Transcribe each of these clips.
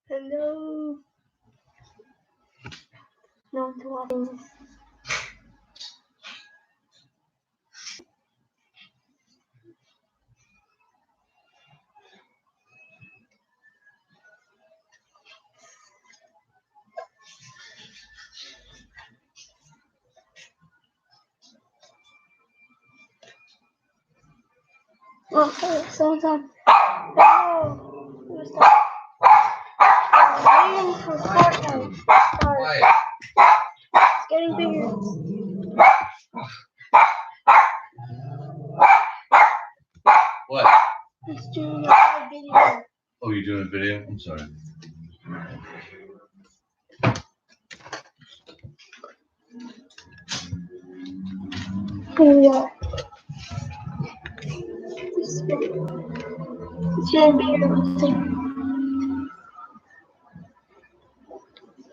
Hello. No one's watching this. Okay, someone's on. Oh, who's that? I'm waiting for Fortnite. Sorry. It's getting bigger. What? It's doing a live video. Oh, you're doing a video? I'm sorry. Here we are. It's getting bigger. Let's see.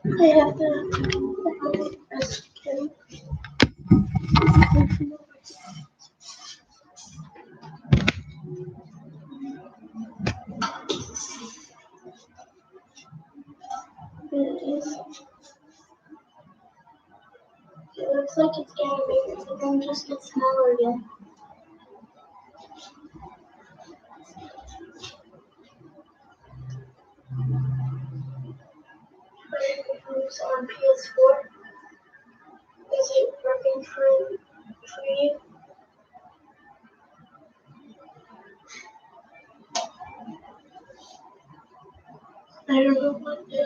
I have to. It looks like it's getting bigger, but then just gets smaller again. It's on PS4. Is it working for you? I don't know what to do. I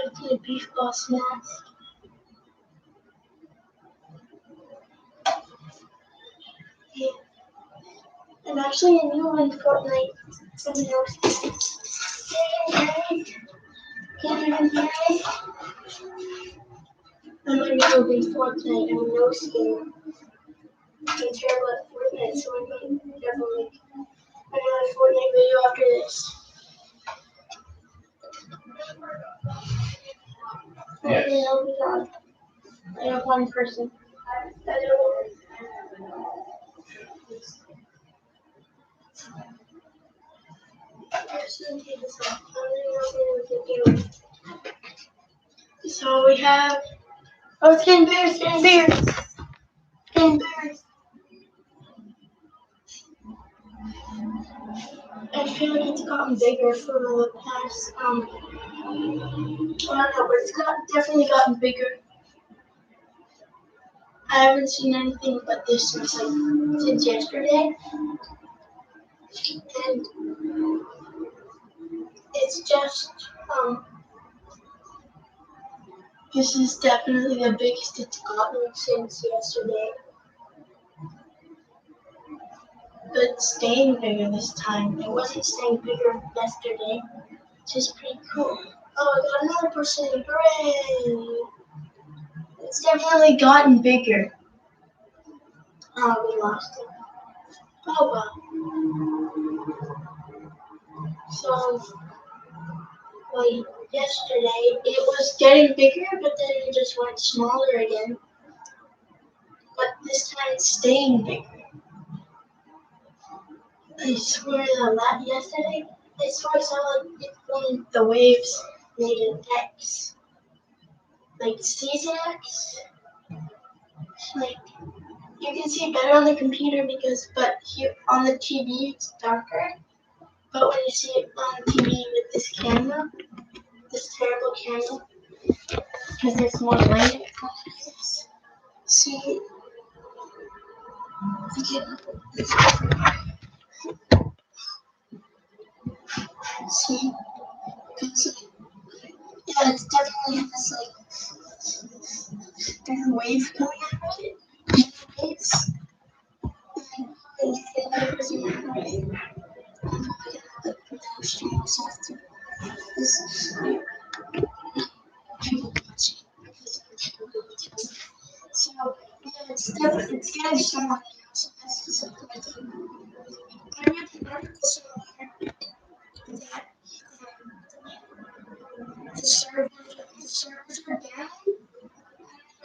have to beef boss mask. Yeah. I'm actually a new one Fortnite. Can you hear me? I'm a new one Fortnite. I'm no skin. I'm terrible at Fortnite, so I'm going to definitely make another Fortnite video after this. Yes. Oh my god. I have one person. So we have. Oh, it's getting bigger, it's getting bigger. It's getting bigger. I feel like it's gotten bigger for the past, I don't know, but it's definitely gotten bigger. I haven't seen anything but this since yesterday. And it's just, this is definitely the biggest it's gotten since yesterday. But it's staying bigger this time. It wasn't staying bigger yesterday, which is pretty cool. Oh, I got another person. Hooray! It's definitely gotten bigger. Oh, we lost it. Oh well. So, like yesterday, it was getting bigger, but then it just went smaller again. But this time it's staying bigger. I swear that yesterday, I swear I saw like when the waves made an X. Like season X. Like you can see better on the computer but here on the TV it's darker. But when you see it on TV with this camera, this terrible camera, because there's more light, see, see, yeah, it's definitely this like there's a wave coming out of it. Waves. And the other person right. So yeah, it's getting smaller. So that's something I think. I really like this that the servers are down.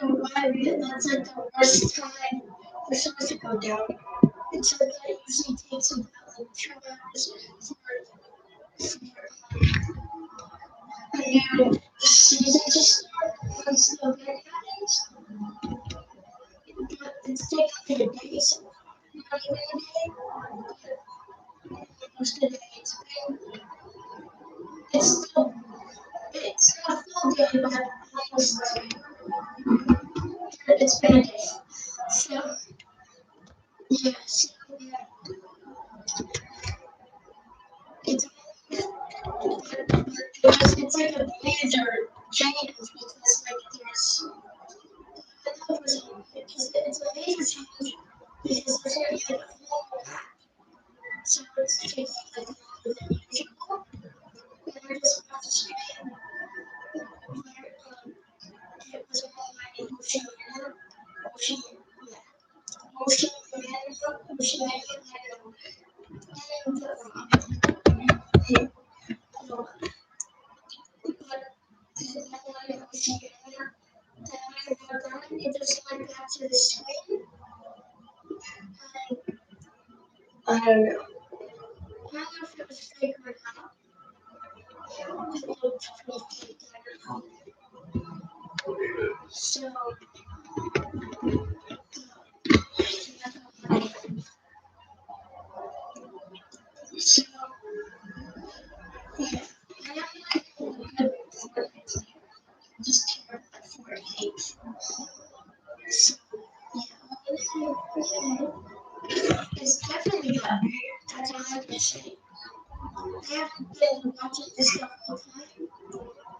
I don't know why, but that's like the worst time for servers to go down. And so that usually takes about like 2 hours new season to start once the event happens. But it's taking like a day, so not even a day. But most of the day it's not a full day, but almost it's been a day. So yeah, so it's it's like a major change because like there's because it's a major change because there's gonna be like a whole app. So it's taking like longer than usual. And I just have to screen where it was all my Oceania, Ocean, yeah, Oceania, and but Oceania. Then when I got done, it just went back to the screen. And I don't know. I don't know if it was fake or not. It looked pretty fake. I don't know. So, so yeah. I am like a good Fortnite player. Just care about Fortnite. So, yeah. It's definitely got better. That's all I can say. I haven't been watching this the whole time.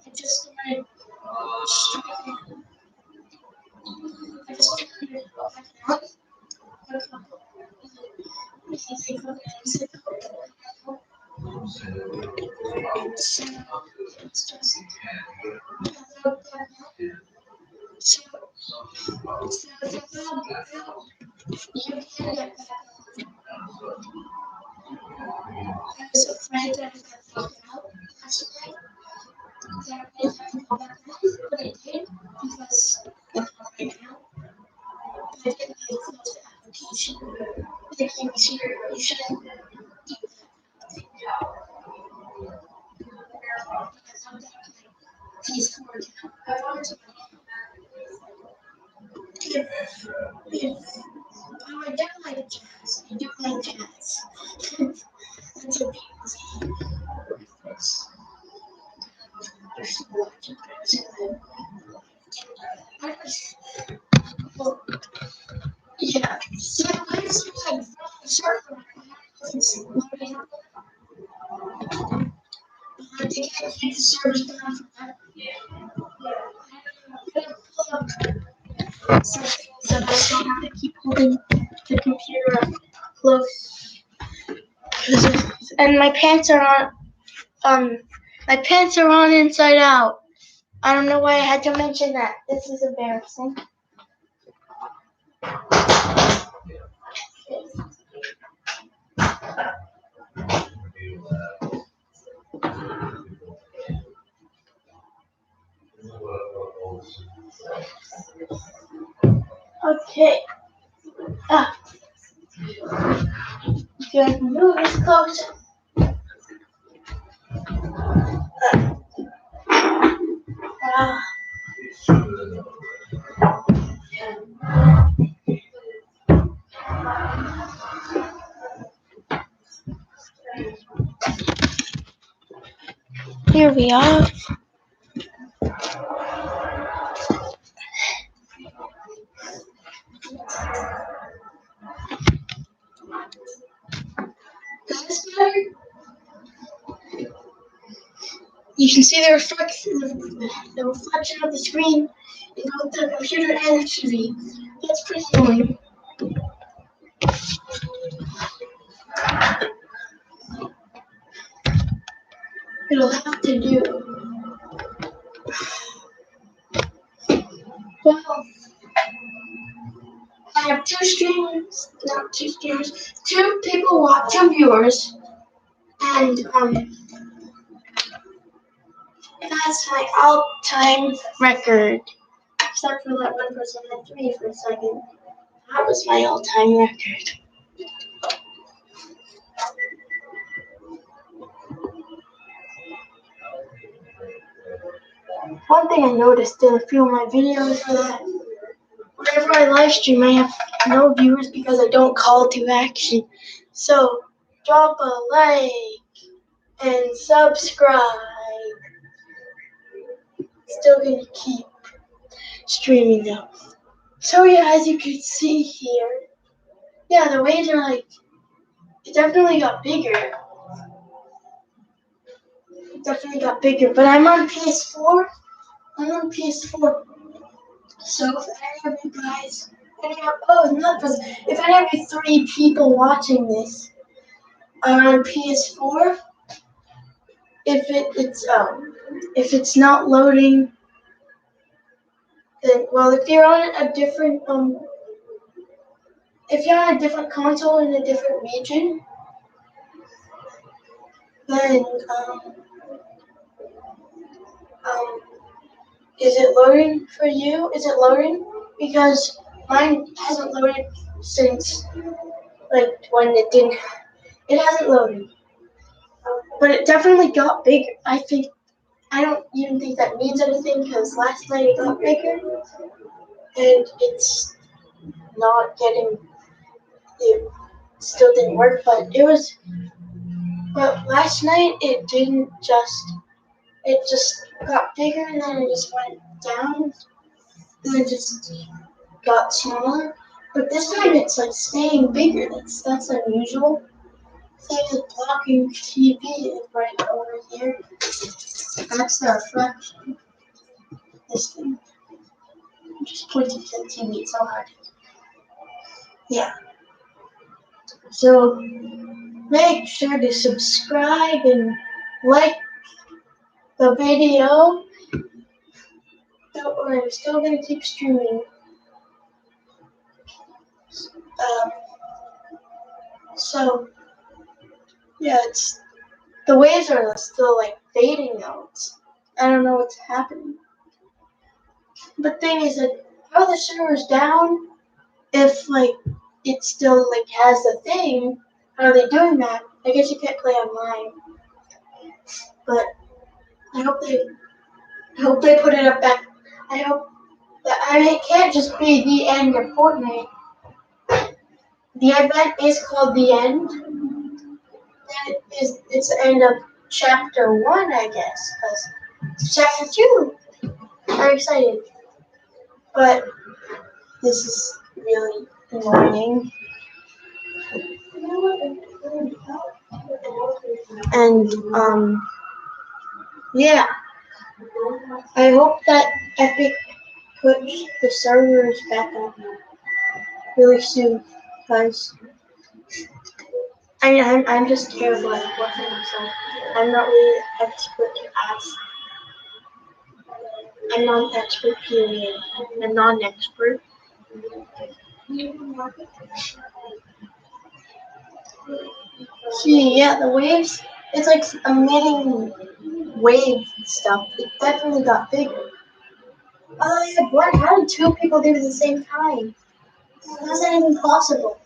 I just started streaming. I just started back out a couple, maybe a couple days ago. So it's just about that now. So, so about you can get back on. I was afraid that I got locked out last night. That I didn't have to go back on, but I did because I'm not right now. But I didn't need to close the application. Thank you, here. You shouldn't do that. Because I'm not like peaceful account. I want to if oh, I don't like jazz. I do like jazz. That's a beauty. There's so much I was, well, yeah. So I was like, circle. It's loading up. I think I keep the service down for that. I'm gonna pull up something so that I don't have to keep holding the computer up close. And my pants are on. My pants are on inside out. I don't know why I had to mention that. This is embarrassing. Okay. Ah, good. Move this close. Ah. Here we are. You can see the reflection of the screen in both the computer and the TV. That's pretty annoying. It'll have to do. Well, I have two people watch, two viewers, and that's my all-time record. Except for that one person had three for a second. That was my all-time record. one thing I noticed in a few of my videos that whenever I live stream, I have no viewers because I don't call to action. So drop a like and subscribe. Still gonna keep streaming though. So yeah, as you can see here, yeah, the waves are like, it definitely got bigger. It definitely got bigger, but I'm on PS4. I'm on PS4. So if any of you guys, if any of you 3 people watching this are on PS4, if it's not loading, then well, if you're on a different if you're on a different console in a different region, then um, is it loading for you? Is it loading? Because mine hasn't loaded since like when it didn't. It hasn't loaded, but it definitely got bigger. I don't even think that means anything because last night it got bigger, and it's not getting. It still didn't work, but it was. But last night it didn't just. It just got bigger and then it just went down. And it just got smaller. But this time it's like staying bigger. That's unusual. Thing is blocking TV right over here. That's the reflection. This thing. I'm just pointing to the TV. It's so hard. Yeah. So make sure to subscribe and like the video. Don't worry, I'm still gonna keep streaming. Um, so yeah, it's the waves are still like fading though. I don't know what's happening. But thing is that how the server's down, if like it still like has the thing, how are they doing that? I guess you can't play online. But I hope they put it up back. I hope that it can't just be the end of Fortnite. The event is called The End. It's the end of chapter 1, I guess, because it's chapter 2. I'm excited. But this is really annoying. And yeah. I hope that Epic puts the servers back up really soon, guys. I mean, I'm just terrible at Fortnite, so I'm not really an expert to ask. I'm not an expert, period. I'm not an expert. See, yeah, the waves, it's like emitting wave stuff. It definitely got bigger. Oh, yeah, what? How did 2 people do it at the same time? How's that even possible?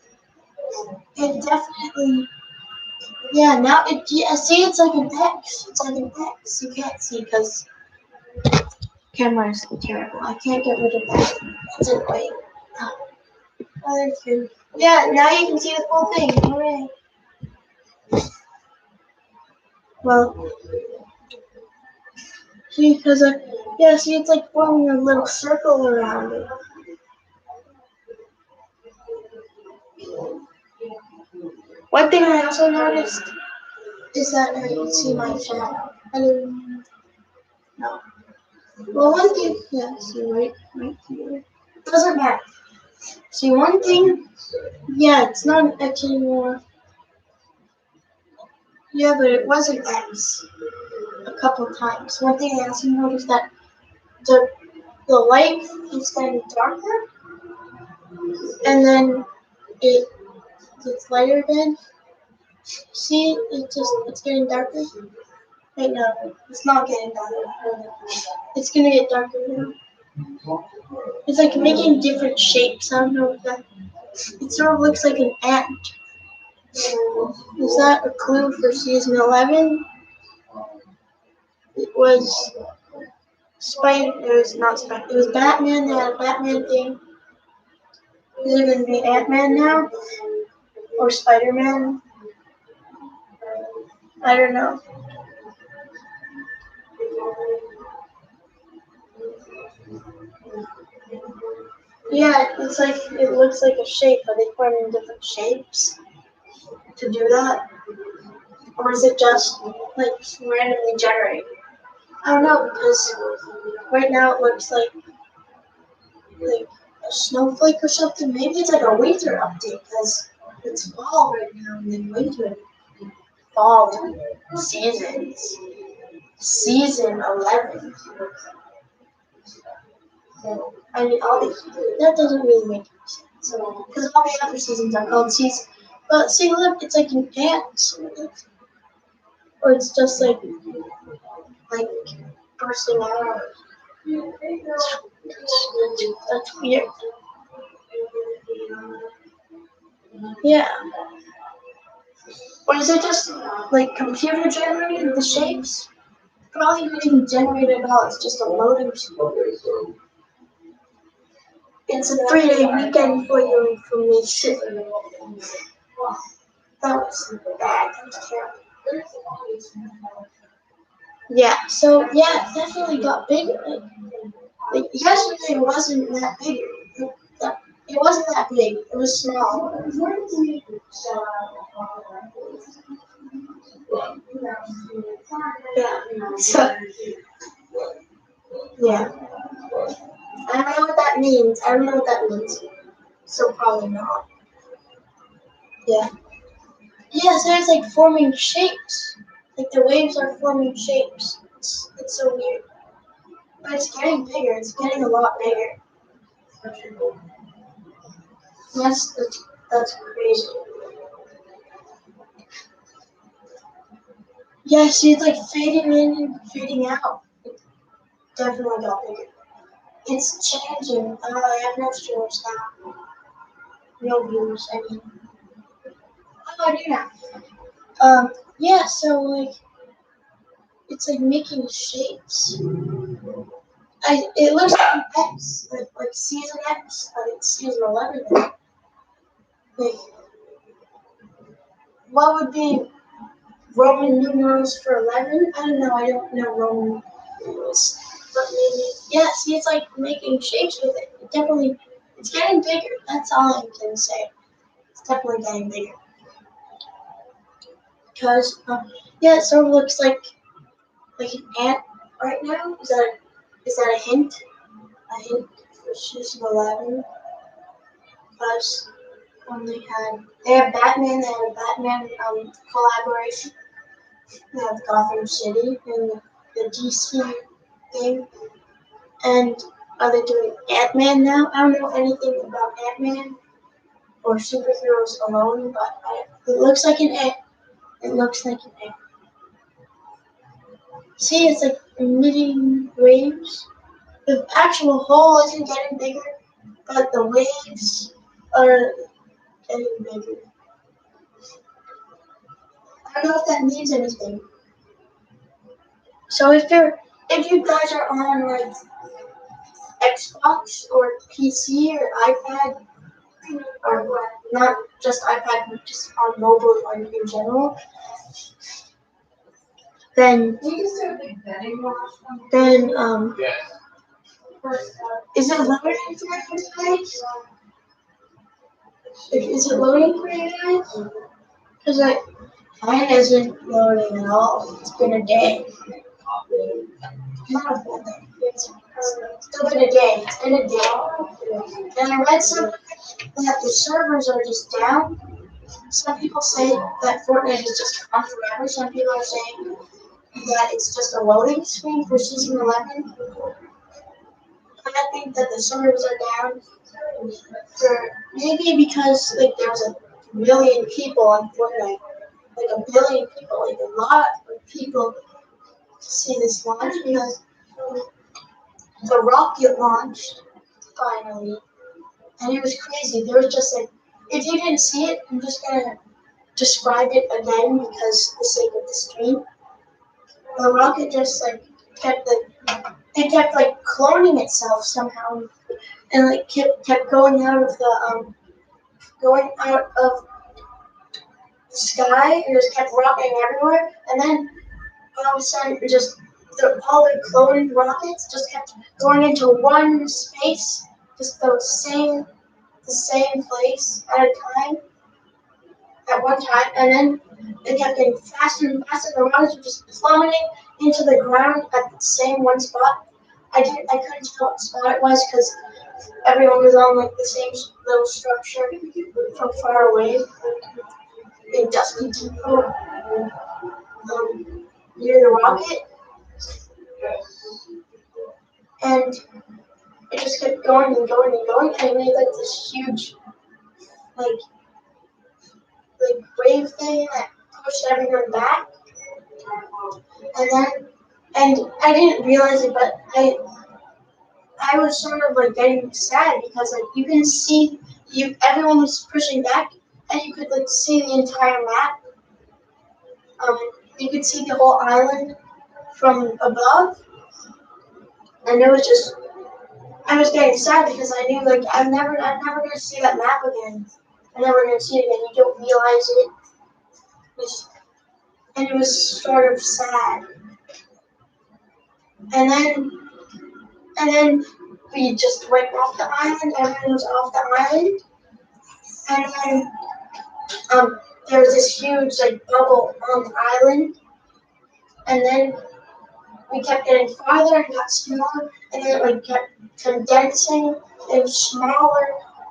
It definitely, yeah, now see, it's like an X. It's like an X. You can't see because camera is terrible. I can't get rid of that. It's a wait. Other two. Yeah, now you can see the full thing. Hooray. Well, see, because yeah, see, it's like forming a little circle around it. One thing I also noticed is that I can see my chat. I didn't know. Well, one thing, yeah, see, right here. Doesn't matter. See, one thing, yeah, it's not an X anymore. Yeah, but it was an X a couple times. One thing I also noticed that the light is getting darker, and then it gets lighter again. See, it's getting darker. Wait, no, it's not getting darker. It's gonna get darker now. It's like making different shapes. I don't know if that. It sort of looks like an ant. Is that a clue for season 11? It was It was not Spider. It was Batman. They had a Batman thing. Is it gonna be Ant-Man now or Spider-Man? I don't know. Yeah, it's like it looks like a shape, but they put in different shapes to do that, or is it just like randomly generated? I don't know because right now it looks like a snowflake or something. Maybe it's like a winter update because it's fall right now and then winter, fall seasons. Season 11. So, I mean, that doesn't really make sense. Because all the other seasons are called seasons. But see, look, it's like an ant. Or it's just like bursting out. That's weird. Yeah. Or is it just like computer generated the shapes? Probably not even generated at all. It's just a loading screen. It's a 3-day weekend for your information. That was bad. That was terrible. Yeah, so yeah, it definitely got bigger. Like yesterday wasn't that big. It wasn't that big. It was small. Yeah. So yeah. I don't know what that means. I don't know what that means. So probably not. Yeah. Yeah, so it's like forming shapes. Like the waves are forming shapes. It's so weird. But it's getting bigger. It's getting a lot bigger. That's crazy. Yeah, see, it's like fading in and fading out. It definitely got bigger. It's changing. I have no viewers now. No viewers, I mean. Oh, I do now. Yeah, so like, it's like making shapes. It looks like an X, like season X, but it's season 11. Like, what would be Roman numerals for 11? I don't know. I don't know Roman numerals. But maybe, yeah, see, it's like making shapes with it. It's getting bigger. That's all I can say. It's definitely getting bigger. Because, yeah, it sort of looks like an ant right now. Is that a hint? A hint for season 11? Because they have Batman. They have a Batman collaboration. They have Gotham City and the DC thing. And are they doing Ant-Man now? I don't know anything about Ant-Man or superheroes alone, but it looks like an ant. It looks like an ant. See, it's like emitting waves. The actual hole isn't getting bigger, but the waves are getting bigger. I don't know if that means anything. So if you guys are on like Xbox or PC or iPad or not just iPad, but just on mobile or in general, then Yes. is it loading for you guys? Is it loading for you guys? Because mine isn't loading at all. It's been a day. Not a full day. It's still been a day. It's been a day. And I read somewhere that the servers are just down. Some people say that Fortnite is just gone forever. Some people are saying that it's just a loading screen for season 11. And I think that the servers are down for maybe because like there's a million people on Fortnite, like a billion people, like a lot of people see this launch because the rocket launched finally, and it was crazy. There was just like, if you didn't see it, I'm just gonna describe it again because the sake of the stream. The rocket just like kept like cloning itself somehow, and like kept going out of the sky and just kept rocketing everywhere. And then all of a sudden, all the cloned rockets just kept going into one space, just the same place at one time, and then it kept getting faster and faster. The rockets were just plummeting into the ground at the same one spot. I couldn't tell what spot it was because everyone was on like the same little structure from far away in Dusty Depot, near the rocket, and it just kept going and going and going, and it made like this huge like wave thing that pushed everyone back, and I didn't realize it, but I was sort of like getting sad because like you can see everyone was pushing back, and you could like see the entire map. You could see the whole island from above, and I was getting sad because I knew like I'm never gonna see that map again. I'm never gonna see it again. You don't realize it, and it was sort of sad. And then we just went off the island. Everyone was off the island, and then there was this huge like bubble on the island, and then we kept getting farther and got smaller, and then it like kept condensing and smaller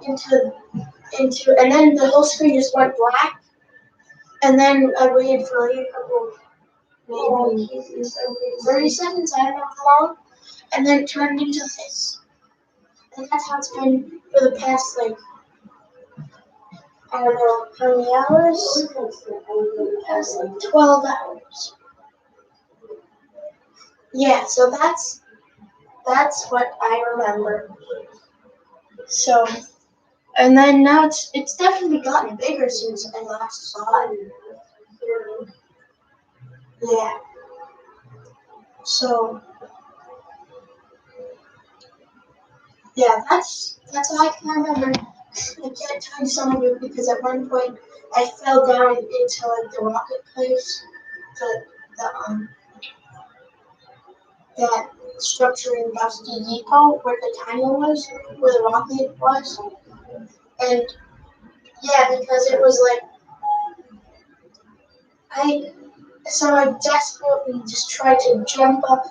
into, and then the whole screen just went black, and then I waited for like a couple, maybe 30 seconds, I don't know how long, and then it turned into this, and that's how it's been for the past like, I don't know how many hours, past like 12 hours. Yeah, so that's what I remember. So, and then now it's definitely gotten bigger since I last saw it. Yeah. So, yeah, that's all I can remember. I can't tell you some of it because at one point I fell down into like the rocket place, the that structure in Dusty Depot where the timer was, where the rocket was, and yeah, because it was like I desperately just tried to jump up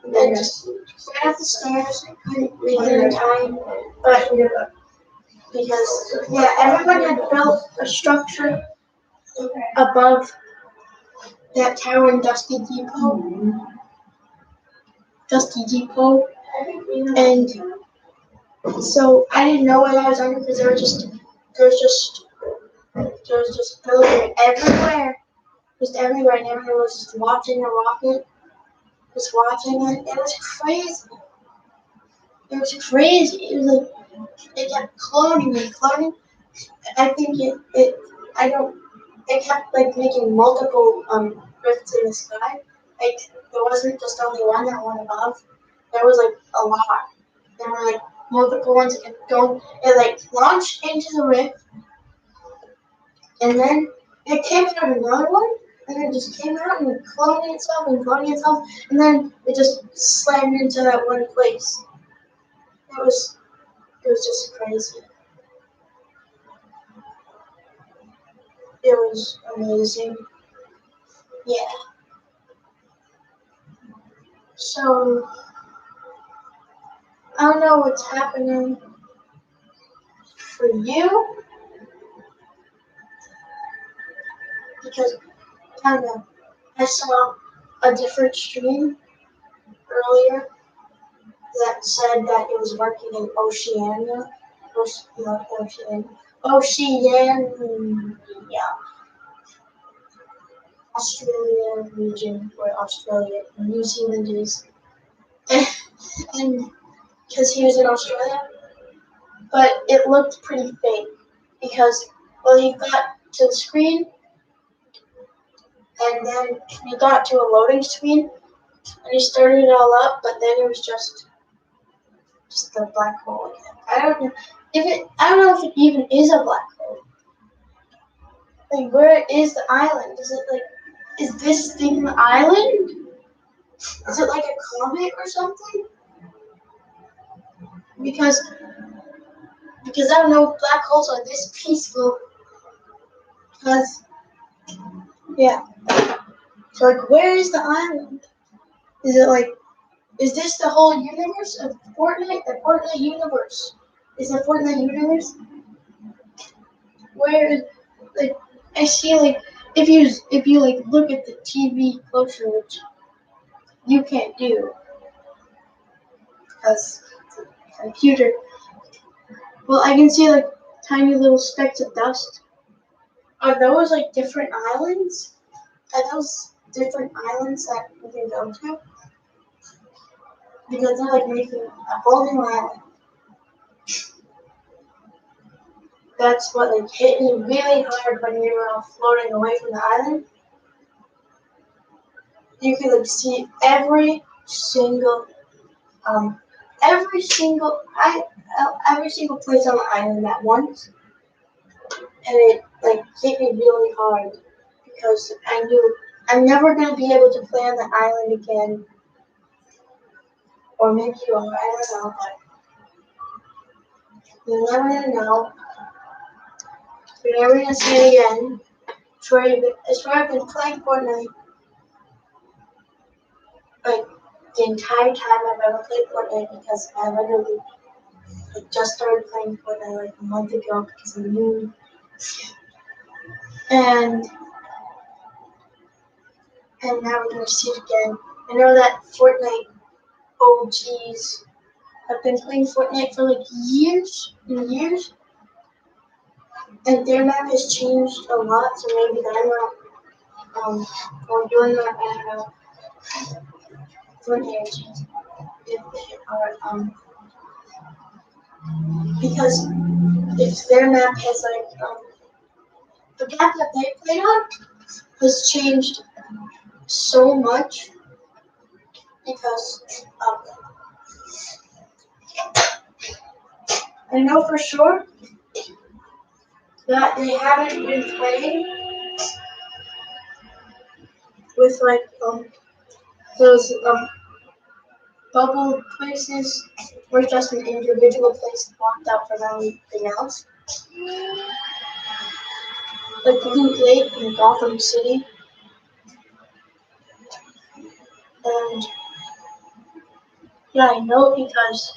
and just right off the stairs. I couldn't make it in time, but because yeah, everyone had built a structure above that tower in Dusty Depot, and so I didn't know what I was under because there was just building everywhere, just everywhere, and everyone was just watching the rocket, just watching it. It was crazy. It was crazy. It was like it kept cloning and cloning. I think it kept like making multiple rifts in the sky. Like there wasn't just only one that went above. There was like a lot. There were like multiple ones that kept going. It like launched into the rift, and then it came out of another one, and it just came out and cloning itself, and then it just slammed into that one place. It was just crazy. It was amazing. Yeah. So I don't know what's happening for you because I don't know. I saw a different stream earlier that said that it was working in Oceania. Oceania. Australia region where Australia and New Zealand is. And because he was in Australia, but it looked pretty fake because he got to the screen and then he got to a loading screen And he started it all up, but then it was just a black hole again. I don't know if it even is a black hole. Like, where is the island? Is this thing the island? Is it like a comet or something? Because I don't know if black holes are this peaceful. Because yeah. So like, where is the island? Is this the whole universe of Fortnite? The Fortnite universe? Is the Fortnite universe? Where like I see like if you like look at the TV closer, which you can't do because it's a computer. Well, I can see like tiny little specks of dust. Are those like different islands? Are those different islands that we can go to? Because they're like making a whole new island. That's what like hit me really hard when we were all floating away from the island. You can like see um every single every single place on the island at once, and it like hit me really hard because I knew I'm never gonna be able to play on the island again, or maybe you are, I don't know, but you're never gonna know. You're never gonna see it again. It's where I've been playing Fortnite like the entire time I've ever played Fortnite because I literally just started playing Fortnite like a month ago because I'm new. And now we're gonna see it again. I know that Fortnite OGs have been playing Fortnite for like years and years, and their map has changed a lot. So maybe they're not or doing that. I don't know. Fortnite OGs, if they are because if their map has like the map that they played on has changed so much because I know for sure that they haven't been playing with like those bubble places or just an individual place blocked out from everything else. Like Blue Lake in Gotham City. And yeah, I know because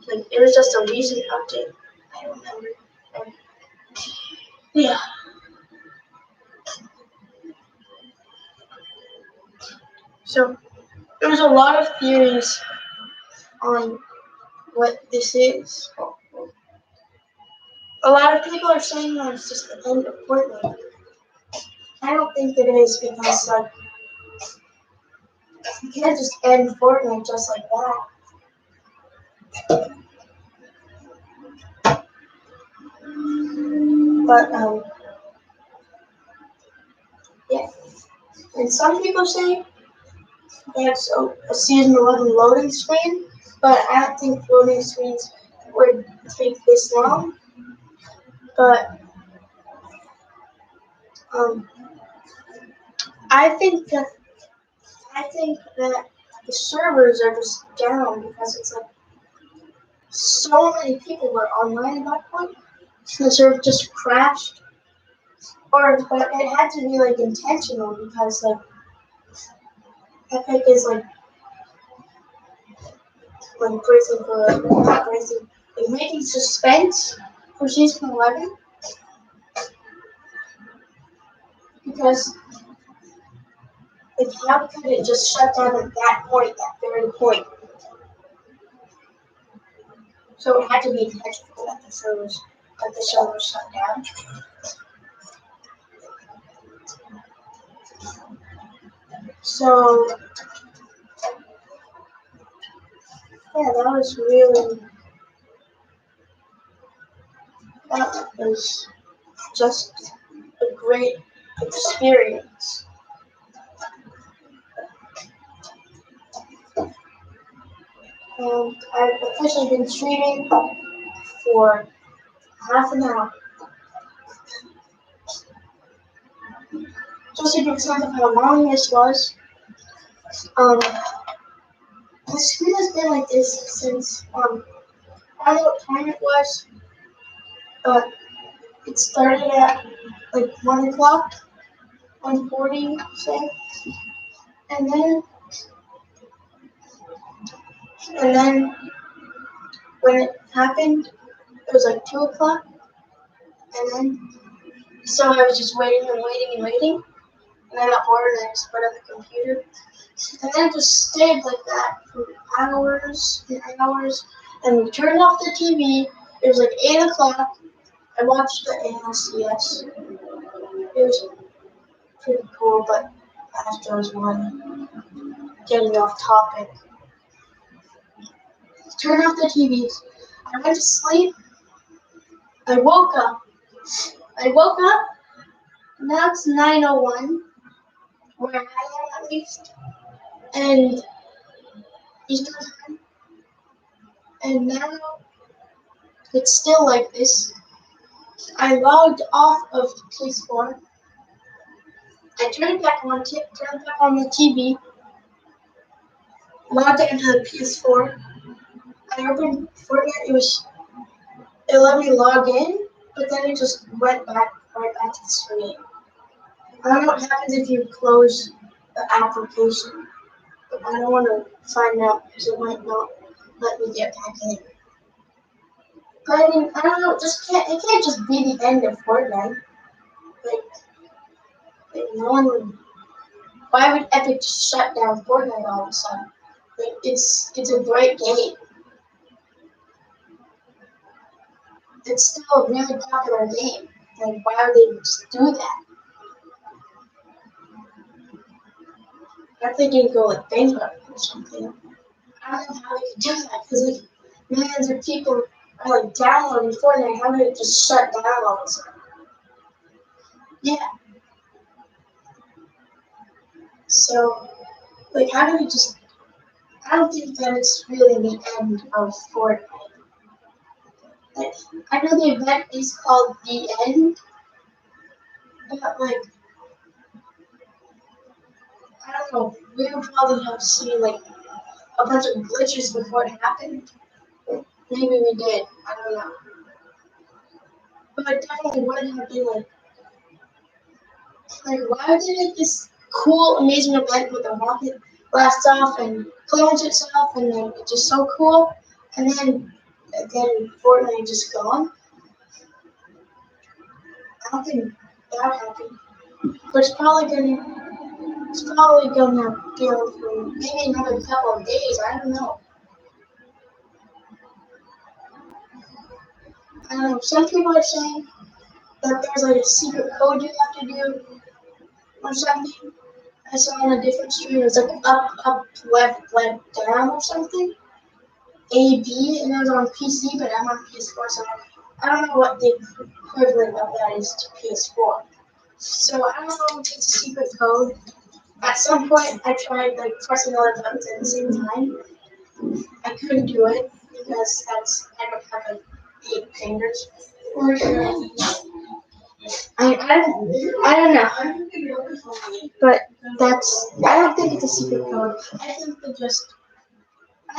like it was just a recent update. I remember. And, yeah. So there's a lot of theories on what this is. A lot of people are saying that it's just the end of Fortnite. I don't think it is because like you can't just end Fortnite just like that. But yeah. And some people say that's a season 11 loading screen, but I don't think loading screens would take this long. But um, I think that the servers are just down because it's like so many people were online at that point. So the server just crashed, but it had to be like intentional because like Epic is like bracing for not bracing, like making suspense for season 11 because like how could it just shut down at that point, that very point? So it had to be intentional that the servers shut down. So yeah, that was just a great experience. and I've officially been streaming for half an hour. Just to give sense of how long this was, the screen has been like this since, I don't know what time it was, but it started at like 1 o'clock, 1:40, say, and then, and then when it happened, it was like 2 o'clock, and then, so I was just waiting and waiting and waiting, and I got bored and I just put on the computer. And then it just stayed like that for hours and hours. And we turned off the TV. It was like 8 o'clock. I watched the ALCS. It was pretty cool, but after was one getting off topic. Turned off the TVs. I went to sleep. I woke up. Now it's 9:01, where I am at least. And Eastern time. And now it's still like this. I logged off of PS4. I turned it back on, turned it back on the TV, logged into the PS4. I opened Fortnite. It let me log in, but then it just went back right back to the screen. I don't know what happens if you close the application, but I don't want to find out because it might not let me get back in. But I mean, I don't know. It can't just be the end of Fortnite. Like no one would. Why would Epic just shut down Fortnite all of a sudden? Like it's a great game. It's still a really popular game. Like why would they just do that? I think they'd go like bankrupt or something. I don't know how they could do that because like millions of people are like downloading Fortnite. How did it just shut down all of a sudden? Yeah. So like how do we just? I don't think that it's really the end of Fortnite. Like, I know the event is called The End, but like, I don't know, we would probably have seen like a bunch of glitches before it happened. Maybe we did, I don't know. But it definitely wouldn't have been like why would they make this cool, amazing event with a rocket blasts off and clones itself and then it's just so cool, and then Fortnite just gone? I don't think that happened. But it's probably gonna go for maybe another couple of days. I don't know. I don't know. Some people are saying that there's like a secret code you have to do or something. I saw on a different stream. It's like up, left, down or something. A, B, and it was on PC, but I'm on PS4, so I don't know what the equivalent of that is to PS4. So I don't know if it's a secret code. At some point, I tried like pressing all the buttons at the same time. I couldn't do it because I don't have like 8 fingers. I don't know. But I don't think it's a secret code. I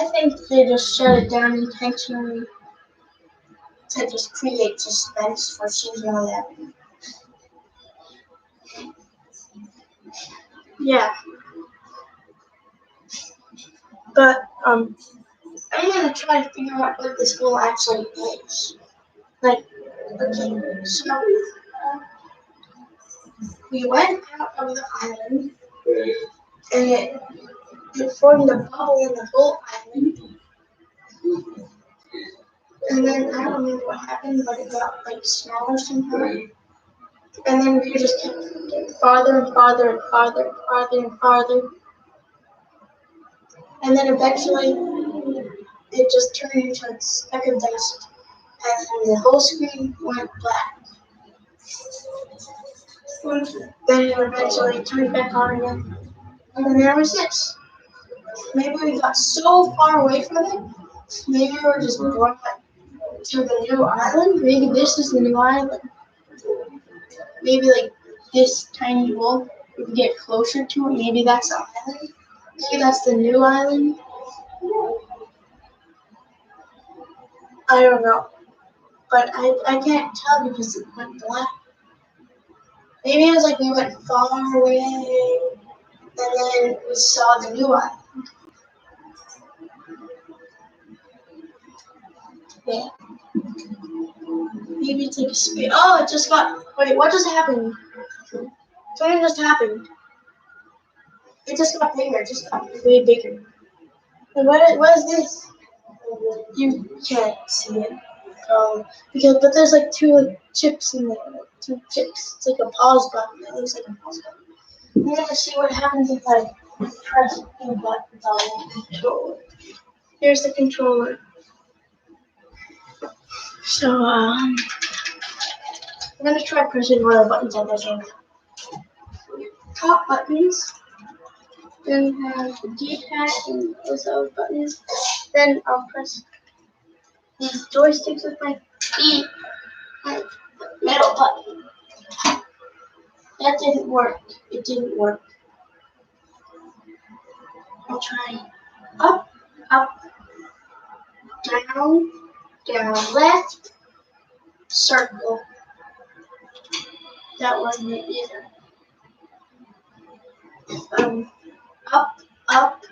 think they just shut it down intentionally to just create suspense for season 11. Yeah. But I'm gonna try to figure out what this school actually is. Like, okay, so we went out of the island and it formed a bubble in the whole island. And then I don't remember what happened, but it got like smaller somehow. And then we just kept getting farther and farther and farther and farther and farther. And then eventually it just turned into a speck of dust. And the whole screen went black. Then it eventually turned back on again. And then there was this. Maybe we got so far away from it. Maybe we were just brought to the new island. Maybe this is the new island. Maybe like this tiny wolf. We can get closer to it. Maybe that's the island. Maybe that's the new island. I don't know. But I can't tell because it went black. Maybe it was like we went far away and then we saw the new island. Yeah. Maybe it's like a space. Oh, it just got. Wait, what just happened? Something just happened. It just got bigger. It just got way bigger. And what is this? You can't see it. But there's like two like, chips in there. Like, two chips. It's like a pause button. It looks like a pause button. I'm gonna see what happens if I press the buttons on the controller. Here's the controller. So I'm gonna try pressing one of the buttons on this one. Top buttons. Then have the D-pad and those other buttons. Then I'll press these joysticks with my feet. And the middle button. That didn't work. It didn't work. I'll try up, up, down, down, left, circle. That wasn't it either. Up, up,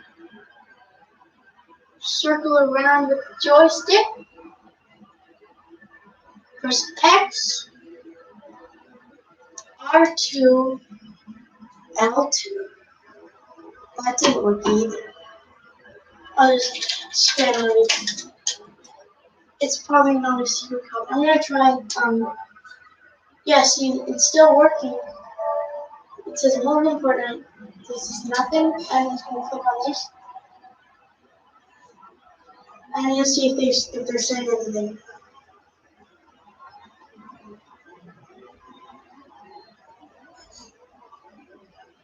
circle around with the joystick. Press X, R2, L2. That didn't work either. I'll just spam everything. It's probably not a secret code. I'm gonna try, yeah, see, it's still working. It says more than Fortnite. This is nothing. I'm just gonna click on this. I'm gonna see if they're saying anything.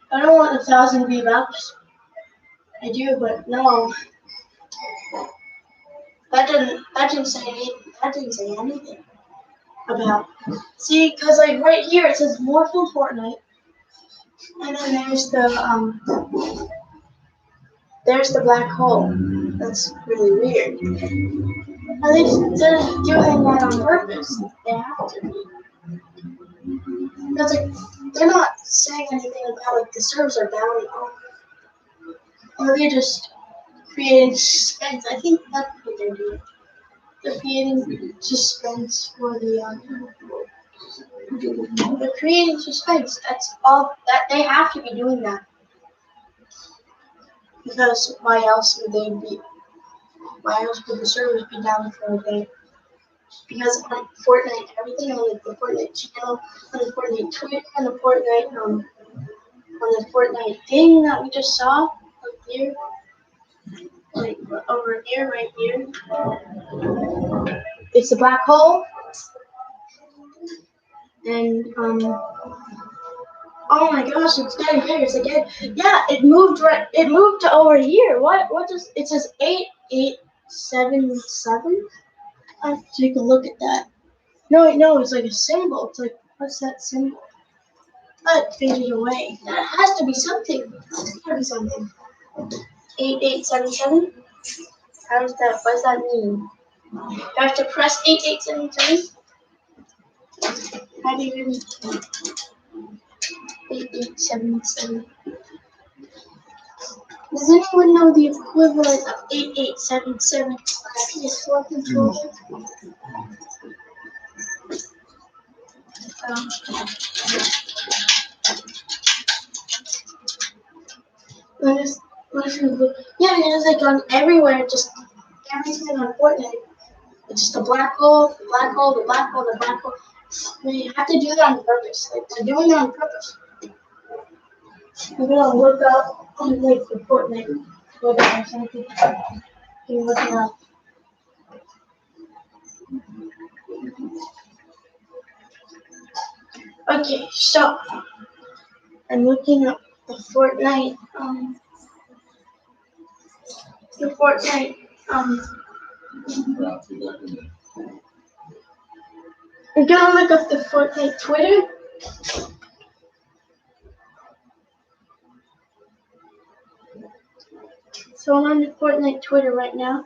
I don't want 1,000 V-Bucks. I do, but no. That didn't say anything about. See, cause like right here it says more from Fortnite, and then there's the black hole. That's really weird. At least they're doing that on purpose. They have to be. Because like they're not saying anything about like the servers are down at all. Or they're just creating suspense. I think that's what they're doing. They're creating suspense for the they're creating suspense. That's all that they have to be doing that. Because why else would the servers be down for a day? Because on Fortnite, everything on like the Fortnite channel, on the Fortnite Twitter, on the Fortnite thing that we just saw, like here, like over here, right here, it's a black hole, and oh my gosh, it's getting bigger. It's again, yeah, it moved right. It moved to over here. What does it says 8877? I have to take a look at that. No, it's like a symbol. It's like, what's that symbol? It faded away. That has to be something. That's gotta be something. 8877? What does that mean? Do I have to press 8877? How do you even 8877? Does anyone know the equivalent of 8877 on a PS4 controller? Yeah, it's like on everywhere, just everything on Fortnite. It's just a black hole, the black hole, the black hole, the black hole. You have to do that on purpose. Like they're doing it on purpose. I'm gonna look up like the Fortnite Twitter or something. You're looking up. Okay, so I'm looking up the Fortnite the Fortnite. We're gonna look up the Fortnite Twitter. So I'm on the Fortnite Twitter right now.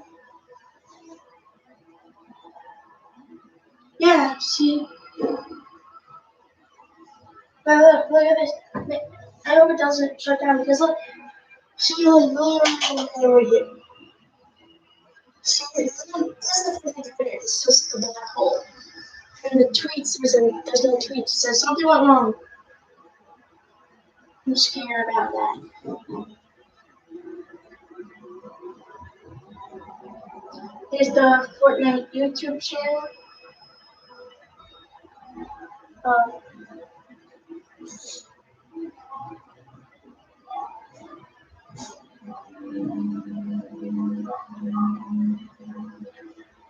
Yeah, see. But look at this. I hope it doesn't shut down because look, see, like literally over here. See, this is the Fortnite Twitter. It's just a black hole. And the tweets, there's no tweets. It says something went wrong. I'm scared about that. Here's the Fortnite YouTube channel.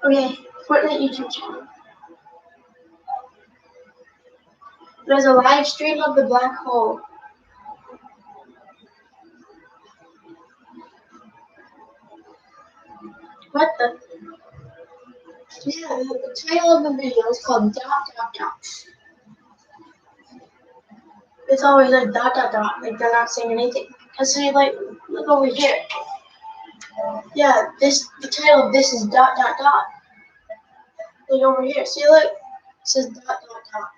Okay, Fortnite YouTube channel. There's a live stream of the black hole. What the? Yeah, the title of the video is called dot dot dot. It's always like dot dot dot, like they're not saying anything. Cause see, like, look over here. Yeah, the title of this is dot dot dot. Look over here. See, look, it says dot dot dot.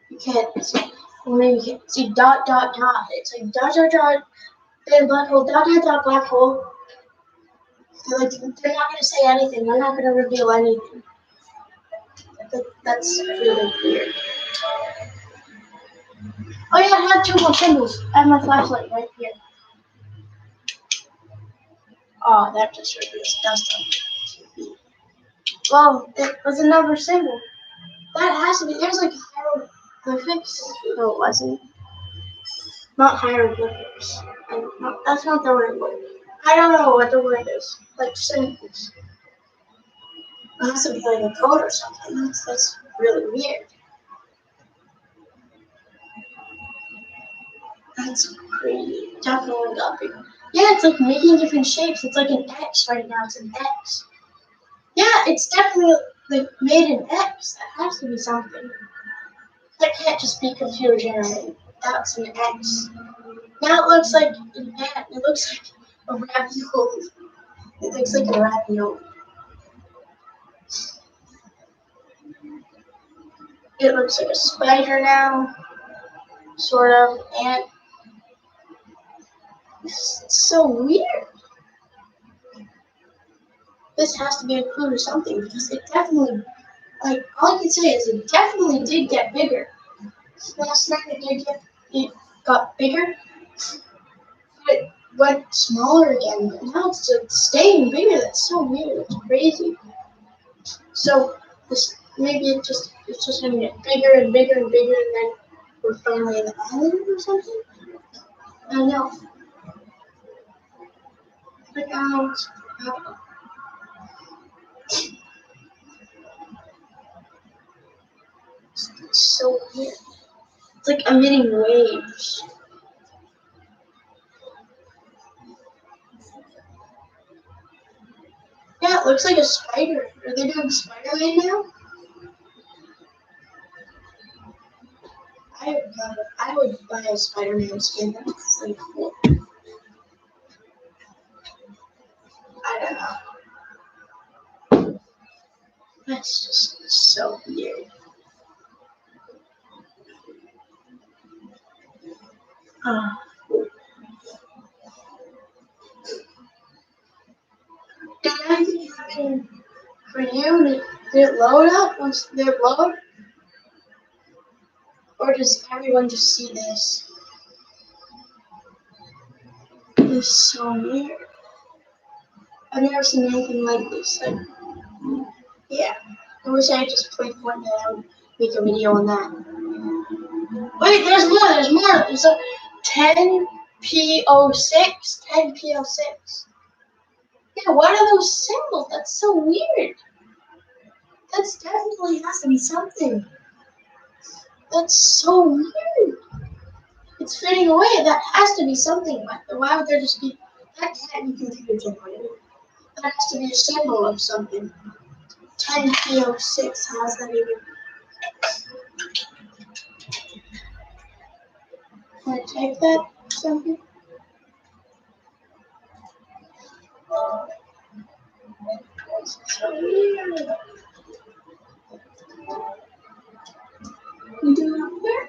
You can't see. Well, maybe you can't see dot dot dot. It's like dot dot dot. Then black hole, dot dot dot, black hole. They're not gonna say anything. They're not gonna reveal anything. That's really weird. Oh yeah, I have two more symbols. I have my flashlight right here. Oh, that just reveals dust on TV. Well, it was another symbol. That has to be. There's like hieroglyphics. No, it wasn't. Not hieroglyphics. No, that's not the right word. I don't know what the word is. Like symbols. It has to be like a code or something. That's really weird. That's crazy. Definitely got big. Yeah, it's like making different shapes. It's like an X right now. It's an X. Yeah, it's definitely like made an X. That has to be something. That can't just be computer generated. That's an X. Now it looks like an ant. It looks like a ravioli. It looks like a ravioli. It looks like a spider now. Sort of. Ant. It's so weird. This has to be a clue or something because it definitely, like, all I can say is it definitely did get bigger. Last night it got bigger, but it went smaller again. But now it's like staying bigger. That's so weird. It's crazy. So this maybe it's just gonna get bigger and bigger and bigger, and then we're finally in the island or something. I don't know. But it's so weird. It's like emitting waves. Yeah, it looks like a spider. Are they doing Spider-Man now? I would buy a Spider-Man skin. That's really cool. I don't know. That's just so weird. Did anything happen for you? Did it load up? Did it load? Or does everyone just see this? It's so weird. I've never seen anything like this. Like, yeah. I wish I had just played Fortnite. I would make a video on that. Wait, there's more. There's more. There's a 10P06. 10P06. Yeah, what are those symbols? That's so weird. That's definitely has to be something. That's so weird. It's fading away. That has to be something. Why would there just be? That can't be computer generated. That has to be a symbol of something. 10P06 has that even. Can I type that something? So weird. You do that?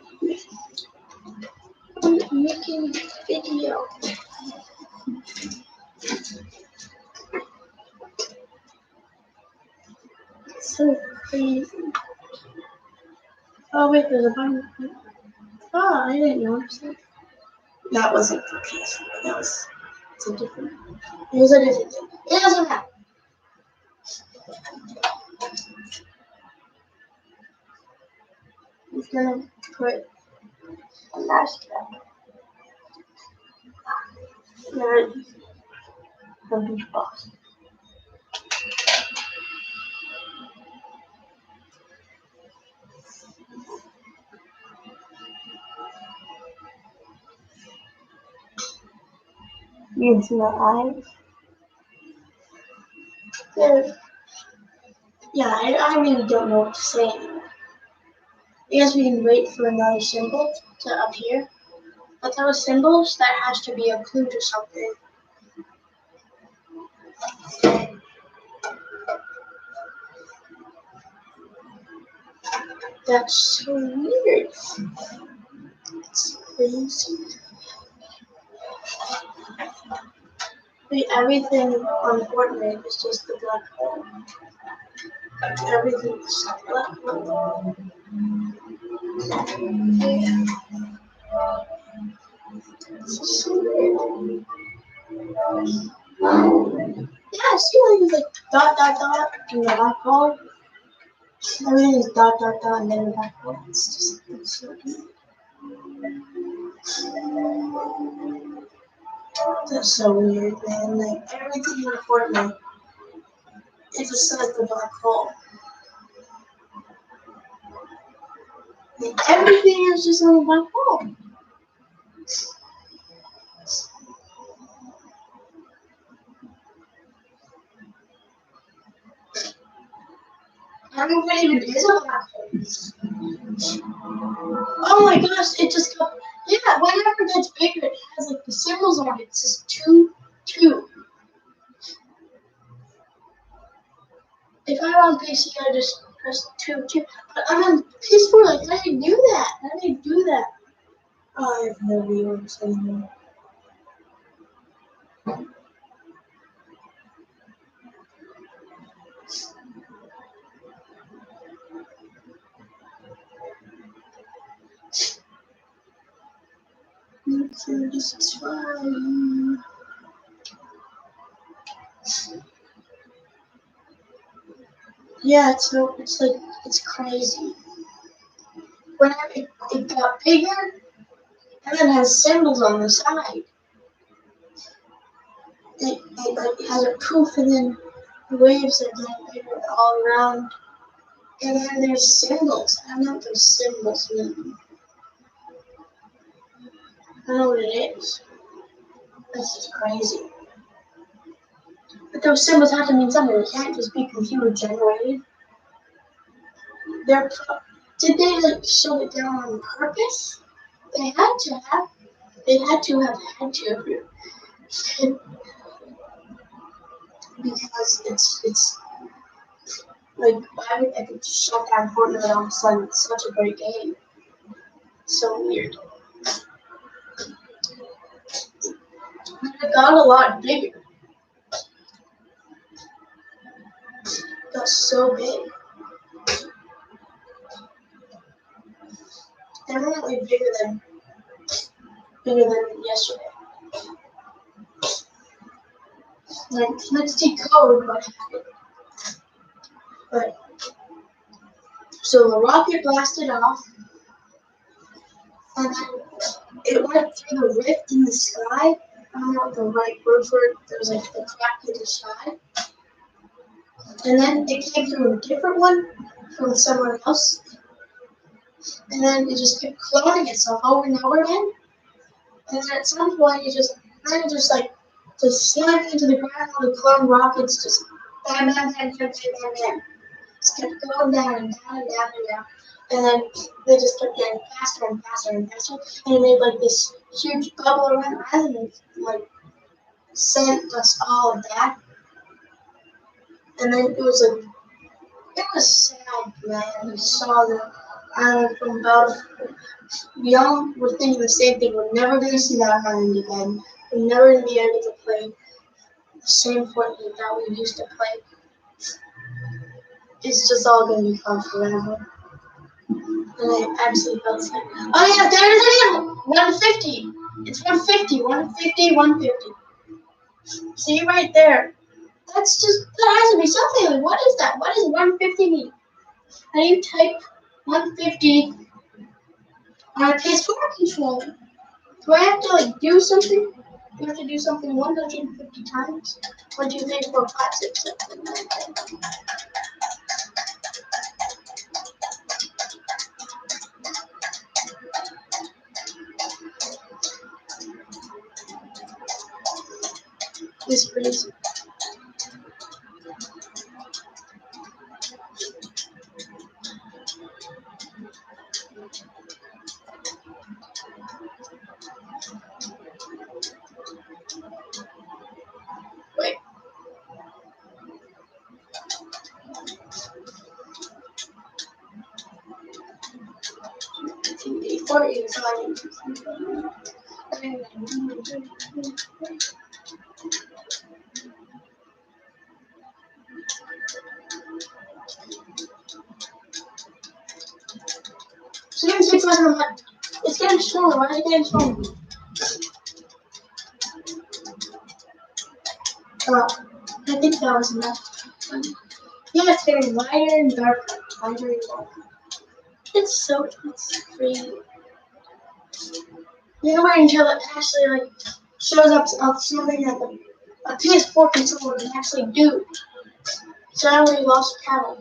I'm making a video. It's so crazy. Oh wait, there's a button. Oh, I didn't notice that. That wasn't the case. That was it's a different. It was a different thing. It doesn't matter. I'm gonna put a mask back. There the beach box. You can see my eyes. There. Yeah, I really don't know what to say anymore. I guess we can wait for another symbol to appear. But those symbols, that has to be a clue to something. That's so weird. It's crazy. Wait, everything on Fortnite is just the black hole. Everything's black hole. Yeah. It's so weird. Yeah, see, like, it's like dot, dot, dot, and the black hole. Everything is dot, dot, dot, and then the black hole. It's so weird. That's so weird, man. Like, everything in Fortnite, it's just like the black hole. Like, everything is just like a black hole. Everybody even is a black hole. Oh my gosh, it just got, yeah, whenever it gets bigger, it has like the symbols on it. It says 2, 2. If I'm on PC, I just press 2, 2. But I'm on PS4, like, how do you do that? How do you do that? Oh, I have no viewers anymore. So just fine. Yeah, it's like, it's crazy. Whenever it got bigger, and then has symbols on the side. It like has a proof, and then the waves are getting bigger all around. And then there's symbols. I don't know what those symbols mean. I don't know what it is. That's just crazy. But those symbols have to mean something. They can't just be computer generated. Did they like show it down on purpose? They had to have. They had to have had to. Because it's like, why would I could just shut down Fortnite all of a sudden? It's such a great game. So weird. It got a lot bigger. It got so big. Definitely bigger than yesterday. Like, let's decode what happened. But so the rocket blasted off, and then it went through the rift in the sky. I don't know what the right word for it. There was like a crack in the sky. And then it came through a different one from somewhere else. And then it just kept cloning itself over and over again. And then at some point it just like just slamming into the ground. All the clone rockets just bam, bam, bam, bam, bam, bam, bam. Just kept going down and down and down and down. And then they just kept getting faster and faster and faster. And it made like this huge bubble around the island and like sent us all back. And then it was like, it was sad, man. We saw the island from above. We all were thinking the same thing. We're never going to see that island again. We're never going to be able to play the same Fortnite that we used to play. It's just all going to be gone forever. And I actually felt sad. Oh yeah, there it is again! 150! It's 150, 150, 150. See right there. That's just, that has to be something. Like, what is that? What does 150 mean? How do you type 150 on a PS4 controller? Do I have to like do something? Do I have to do something 150 times? 1, 2, 3, 4, 5, 6, 7, 8, 9, 10. This is crazy. Wait. Before you try. It's getting 600 a month. It's getting stronger. Why is it getting stronger? I think that was enough. Yeah, it's getting lighter and darker. Lighter and darker. It's crazy. You know, wait until it actually like shows up something that a PS4 controller can actually do. So I already lost power.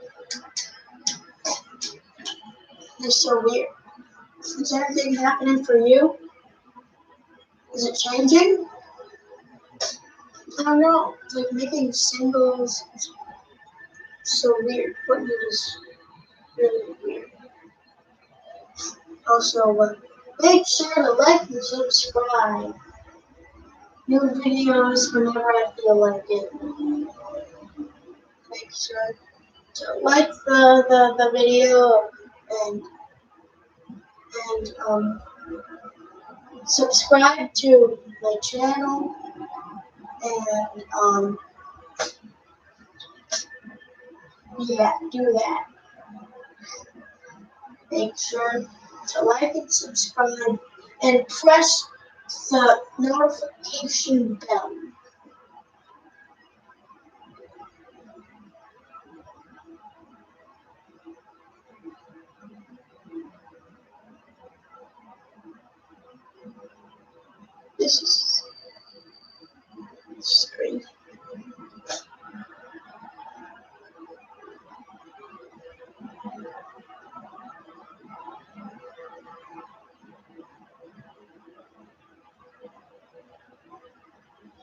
It's so weird. Is anything happening for you? Is it changing? I don't know. It's like making symbols. It's so weird. Fortnite is really weird. Also, make sure to like and subscribe. New videos whenever I feel like it. Make sure to like the video and subscribe to my channel and yeah, do that. Make sure to like and subscribe and press the notification bell. This is strange.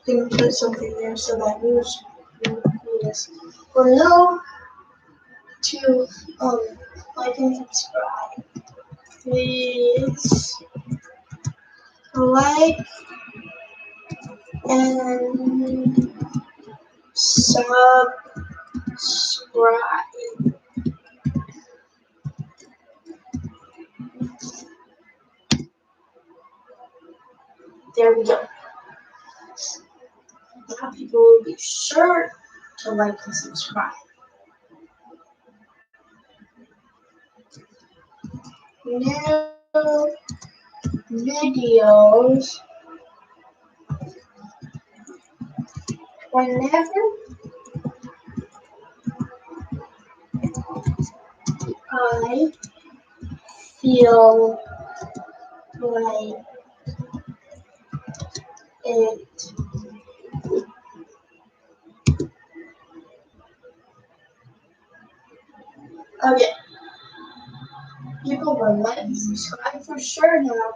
Can put something there so that viewers will know to like and subscribe. Please like and subscribe. There we go. Now people will be sure to like and subscribe. New videos whenever I feel like it. Okay, people will like and subscribe for sure now.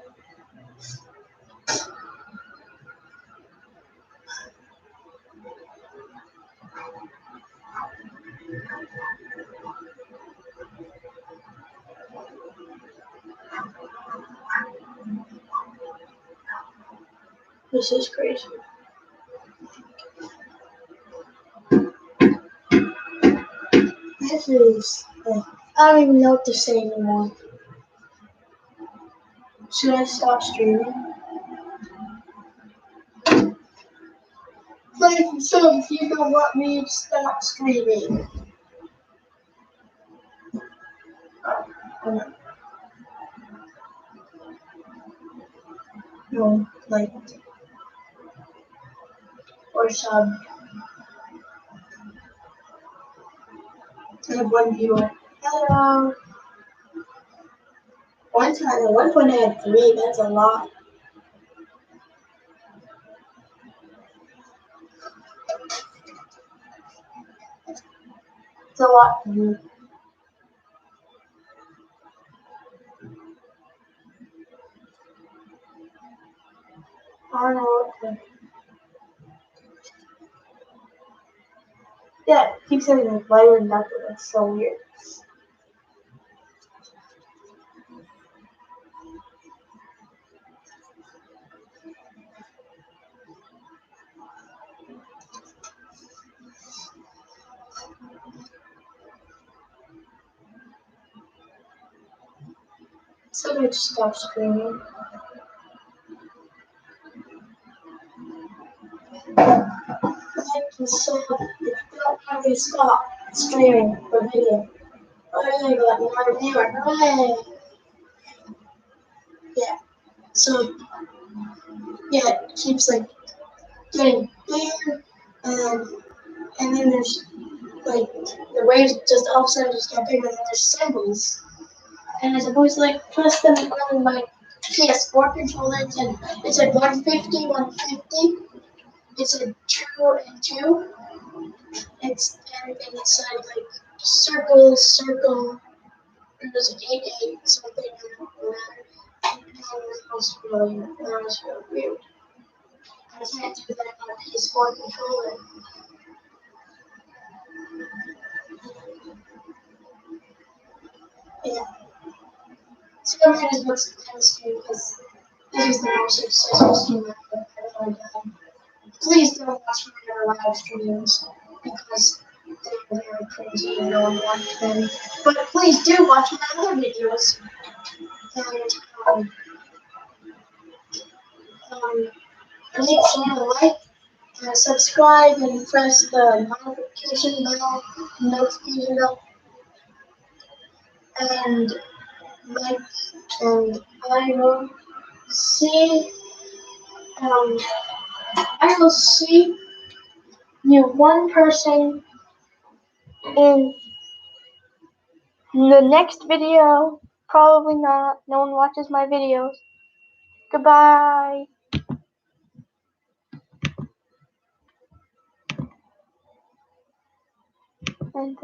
This is crazy. This is I don't even know what to say anymore. Should I stop streaming? Like, so if you don't want me to stop streaming. No, like, or sub. I have one viewer. Hello. One time, at one point I had 3. That's a lot. It's a lot for me. I don't know what to. Yeah, it keeps saying like lighter and nothing. That's so weird. So I just stop screaming. Like you said, if you don't want me to stop streaming for video. Oh, yeah, got one viewer. Hooray! Yeah. So, yeah, it keeps like getting bigger, and then there's like the waves just all of a sudden just get bigger, and then there's symbols. And I suppose like press them on my PS4 controller, it said 150, 150. It said 2 and 2. And it said like circle, circle, and there's an 8, 8, something around. And that was really weird. I can't do that on a PS4 controller. Yeah. So that is what's kind of scary because this is the most successful stream I've ever done. Please don't watch my other live streams because they're very crazy and no one wants them. But please do watch my other videos. And make sure to like, subscribe, and press the notification bell, and like, and see, um, I will see you one person in the next video. Probably not. No one watches my videos. Goodbye. And